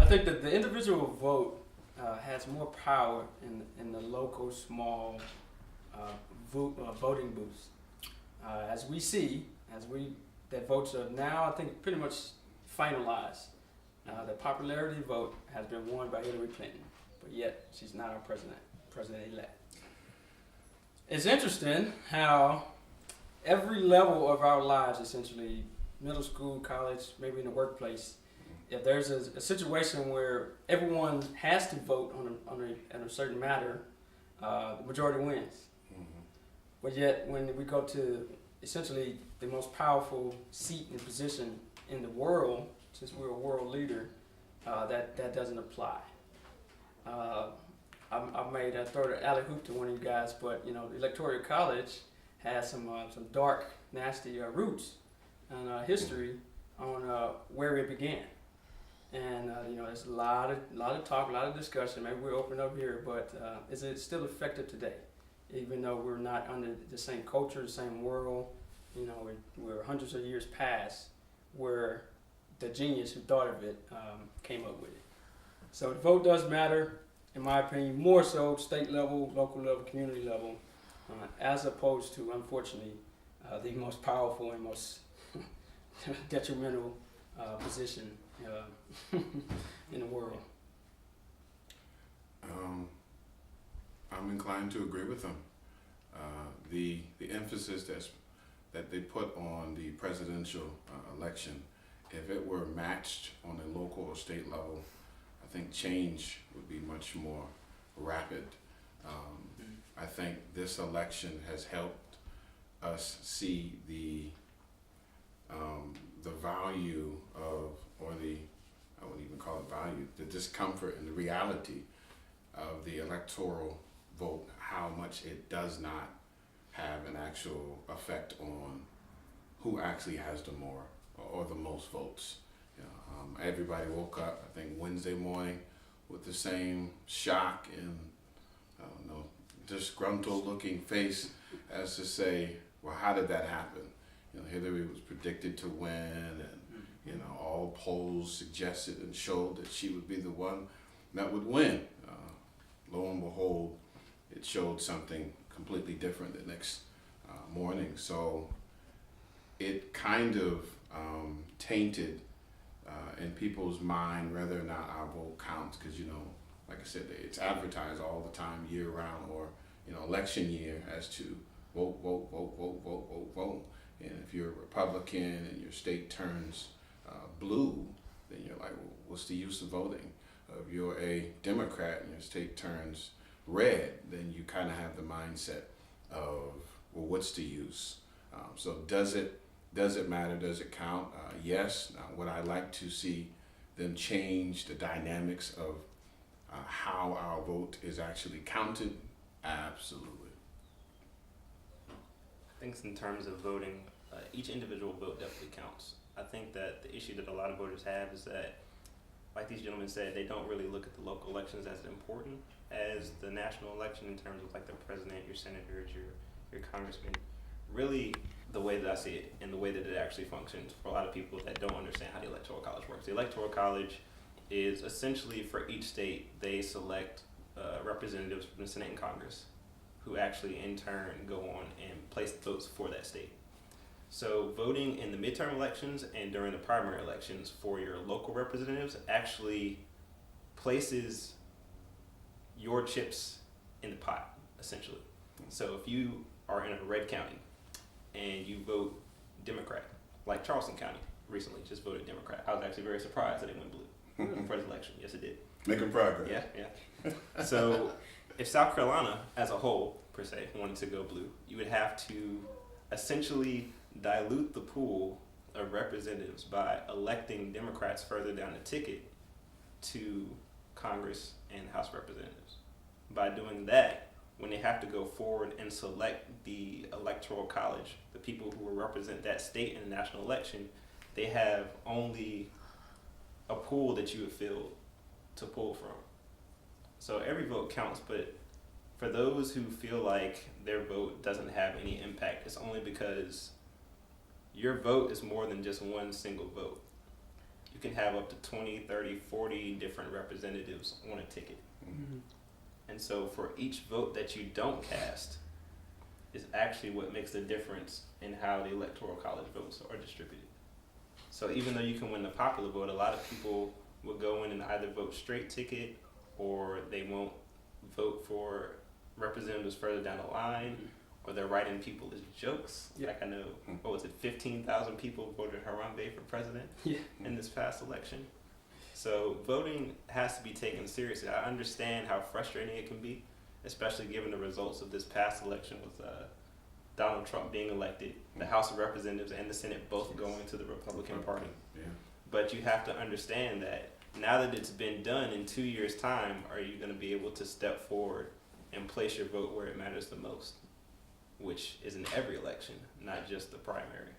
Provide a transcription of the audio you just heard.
think that the individual vote has more power in the local small voting booths. As we see, that votes are now, I think, pretty much finalized. The popularity vote has been won by Hillary Clinton, but yet she's not our president-elect. It's interesting how every level of our lives, essentially, middle school, college, maybe in the workplace, if there's a situation where everyone has to vote on a certain matter, the majority wins. Mm-hmm. But yet, when we go to essentially the most powerful seat and position in the world, since we're a world leader, that doesn't apply. I made a throw the alley hoop to one of you guys, but the Electoral College has some dark, nasty roots and history on where it began. And there's a lot of talk, a lot of discussion. Maybe we'll open up here, but is it still effective today? Even though we're not under the same culture, the same world, we're hundreds of years past where the genius who thought of it came up with it. So the vote does matter, in my opinion, more so state level, local level, community level, as opposed to, unfortunately, the most powerful and most detrimental position in the world. I'm inclined to agree with them. The emphasis that they put on the presidential election, if it were matched on a local or state level, I think change would be much more rapid. I think this election has helped us see the value of, or I wouldn't even call it value, the discomfort and the reality of the electoral vote, how much it does not have an actual effect on who actually has the more or the most votes. Everybody woke up, I think, Wednesday morning with the same shock and disgruntled looking face as to say, well, how did that happen? Hillary was predicted to win, and all polls suggested and showed that she would be the one that would win. Lo and behold, it showed something completely different the next morning. So it kind of tainted in people's mind whether or not our vote counts, because like I said, it's advertised all the time, year round, or election year, as to vote, vote, vote, vote, vote, vote, vote. And if you're a Republican and your state turns blue, then you're like, well, what's the use of voting? If you're a Democrat and your state turns red, then you kind of have the mindset of, well, what's the use? So does it matter? Does it count? Yes. Would I like to see them change the dynamics of how our vote is actually counted? Absolutely. I think in terms of voting, each individual vote definitely counts. I think that the issue that a lot of voters have is that, like these gentlemen said, they don't really look at the local elections as important as the national election in terms of like the president, your senators, your congressmen. Really, the way that I see it and the way that it actually functions for a lot of people that don't understand how the Electoral College works. The Electoral College is essentially, for each state, they select representatives from the Senate and Congress who actually in turn go on and place the votes for that state. So voting in the midterm elections and during the primary elections for your local representatives actually places your chips in the pot, essentially. So if you are in a red county and you vote Democrat, like Charleston County recently just voted Democrat. I was actually very surprised that it went blue for the election. Yes, it did. Making progress. Yeah. So if South Carolina as a whole, per se, wanted to go blue, you would have to essentially dilute the pool of representatives by electing Democrats further down the ticket to Congress and House of Representatives. By doing that, when they have to go forward and select the Electoral College, the people who will represent that state in the national election, they have only a pool that you would fill to pull from. So every vote counts, but for those who feel like their vote doesn't have any impact, it's only because your vote is more than just one single vote. you can have up to 20, 30, 40 different representatives on a ticket. Mhm. And so for each vote that you don't cast is actually what makes the difference in how the electoral college votes are distributed. So even though you can win the popular vote, a lot of people will go in and either vote straight ticket or they won't vote for representatives further down the line, or they're writing people as jokes. Yeah. Like I know, what was it, 15,000 people voted Harambe for president Yeah. in this past election. So voting has to be taken seriously. I understand how frustrating it can be, especially given the results of this past election with Donald Trump being elected, the House of Representatives and the Senate both going to the Republican Party. Yeah. But you have to understand that now that it's been done, in 2 years' time, are you going to be able to step forward and place your vote where it matters the most, which is in every election, not just the primary.